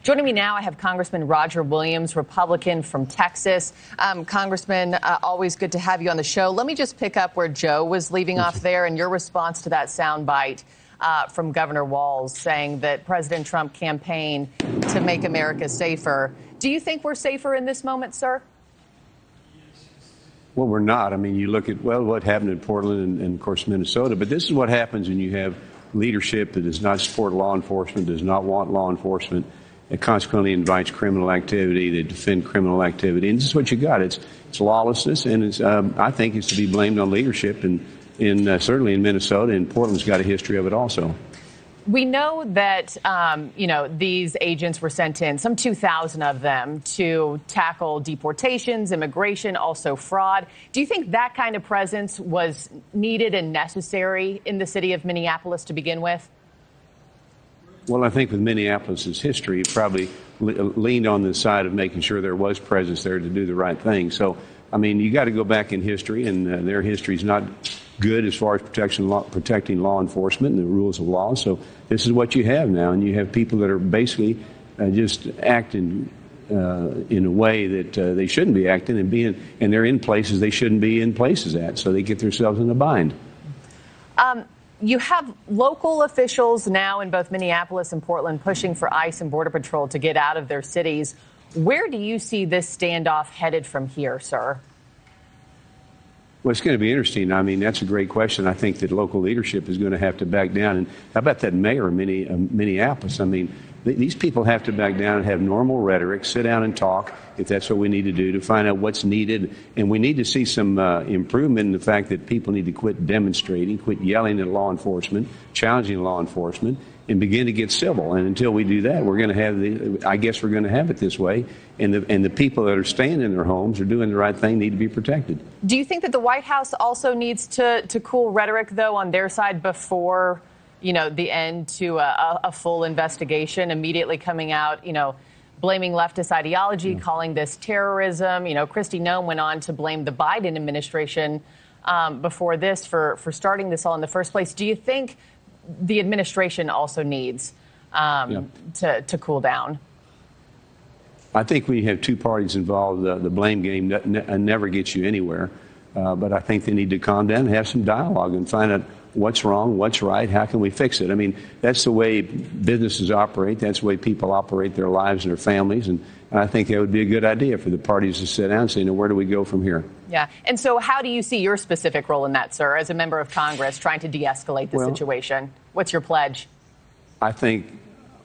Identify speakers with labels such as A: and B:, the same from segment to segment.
A: Joining me now, I have Congressman Roger Williams, Republican from Texas. Congressman, always good to have you on the show. Let me just pick up where Joe was leaving off there and your response to that soundbite from Governor Walz saying that President Trump campaigned to make America safer. Do you think we're safer in this moment, sir?
B: Well, we're not. I mean, you look at, what happened in Portland and of course, Minnesota. But this is what happens when you have leadership that does not support law enforcement, does not want law enforcement. It consequently invites criminal activity. They defend criminal activity. And this is what you got. It's lawlessness, and I think it's to be blamed on leadership, and certainly in Minnesota, and Portland's got a history of it also.
A: We know that, these agents were sent in, some 2,000 of them, to tackle deportations, immigration, also fraud. Do you think that kind of presence was needed and necessary in the city of Minneapolis to begin with?
B: Well, I think with Minneapolis's history, it probably leaned on the side of making sure there was presence there to do the right thing. So, I mean, you got to go back in history, and their history is not good as far as protecting law enforcement and the rules of law. So this is what you have now, and you have people that are basically just acting in a way that they shouldn't be acting, and they're in places they shouldn't be in places at, so they get themselves in a bind.
A: You have local officials now in both Minneapolis and Portland pushing for ICE and Border Patrol to get out of their cities. Where do you see this standoff headed from here, sir?
B: Well, it's going to be interesting. I mean, that's a great question. I think that local leadership is going to have to back down. And how about that mayor of Minneapolis? I mean, these people have to back down and have normal rhetoric, sit down and talk, if that's what we need to do, to find out what's needed. And we need to see some improvement in the fact that people need to quit demonstrating, quit yelling at law enforcement, challenging law enforcement, and begin to get civil. And until we do that, we're going to have I guess we're going to have it this way. And the people that are staying in their homes or doing the right thing need to be protected.
A: Do you think that the White House also needs to cool rhetoric, though, on their side before, the end to a full investigation, immediately coming out, blaming leftist ideology, calling this terrorism? Kristi Noem went on to blame the Biden administration before this for starting this all in the first place. Do you think the administration also needs to cool down?
B: I think when you have two parties involved, the blame game never gets you anywhere. But I think they need to calm down and have some dialogue and find out what's wrong, what's right, how can we fix it. I mean, that's the way businesses operate. That's the way people operate their lives and their families. And I think that would be a good idea for the parties to sit down and say, where do we go from here?
A: Yeah. And so how do you see your specific role in that, sir, as a member of Congress trying to de-escalate the situation? What's your pledge?
B: I think,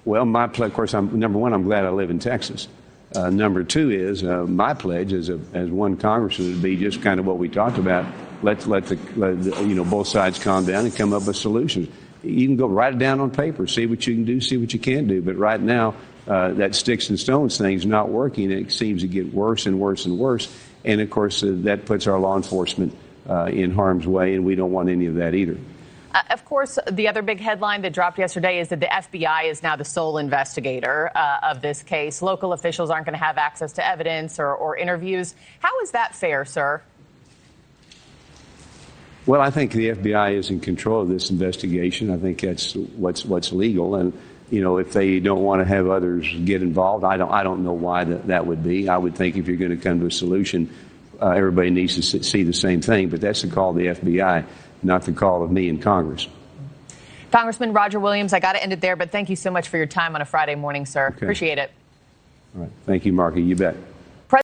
B: my pledge, of course, number one, I'm glad I live in Texas. Number two is my pledge as one congressman would be just kind of what we talked about. Let both sides calm down and come up with solutions. You can go write it down on paper, see what you can do, see what you can't do. But right now, that sticks and stones thing is not working. It seems to get worse and worse and worse. And of course, that puts our law enforcement in harm's way, and we don't want any of that either.
A: Of course, the other big headline that dropped yesterday is that the FBI is now the sole investigator of this case. Local officials aren't going to have access to evidence or interviews. How is that fair, sir?
B: Well, I think the FBI is in control of this investigation. I think that's what's legal. And, if they don't want to have others get involved, I don't know why that would be. I would think if you're going to come to a solution, everybody needs to see the same thing. But that's the call of the FBI, not the call of me in Congress.
A: Congressman Roger Williams, I got to end it there, but thank you so much for your time on a Friday morning, sir.
B: Okay.
A: Appreciate it.
B: All right. Thank you, Marky. You bet.